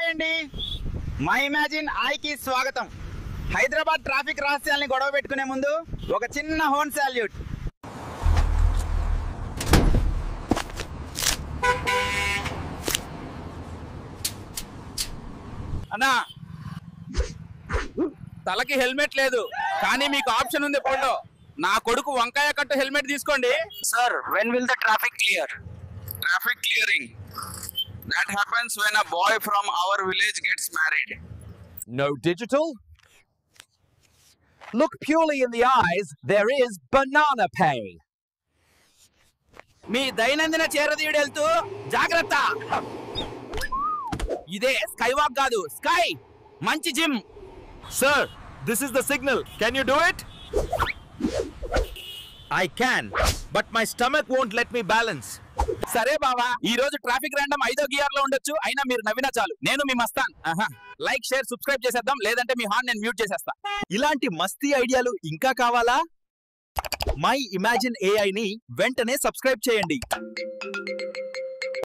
Hi అండి, my imagine ఐకి స్వాగతం. హైదరాబాద్ ట్రాఫిక్ రహస్యాల్ని గొడవ పెట్టుకునే ముందు ఒక చిన్న హోన్ సాల్యూట్. అన్నా, తలకి హెల్మెట్ లేదు కానీ మీకు ఆప్షన్ ఉంది. ఫోటో నా కొడుకు వంకాయ కట్టు హెల్మెట్ తీసుకోండి. Sir, when will the traffic clear? Traffic clearing. That happens when a boy from our village gets married. No digital? Look purely in the eyes, there is banana pay. మీ దైనందిన చేరదీయుడు వెళ్తూ జాగ్రత్త. ఇదే sky walk కాదు, sky మంచి gym. Sir, this is the signal. Can you do it? I can, but my stomach won't let me balance. సరే బావా, ఈ రోజు ట్రాఫిక్ ర్యాండమ్ 5వ గియర్ లో ఉండొచ్చు, అయినా మీరు నవ్వినా చాలు. నేను మీ మస్తాన్. లైక్, షేర్, సబ్స్క్రైబ్ చేసేద్దాం, లేదంటే మీ హార్న్ నేను మ్యూట్ చేసేస్తా. ఇలాంటి మస్తీ ఐడియాలు ఇంకా కావాలా? మై ఇమాజిన్ AI ని వెంటనే సబ్స్క్రైబ్ చేయండి.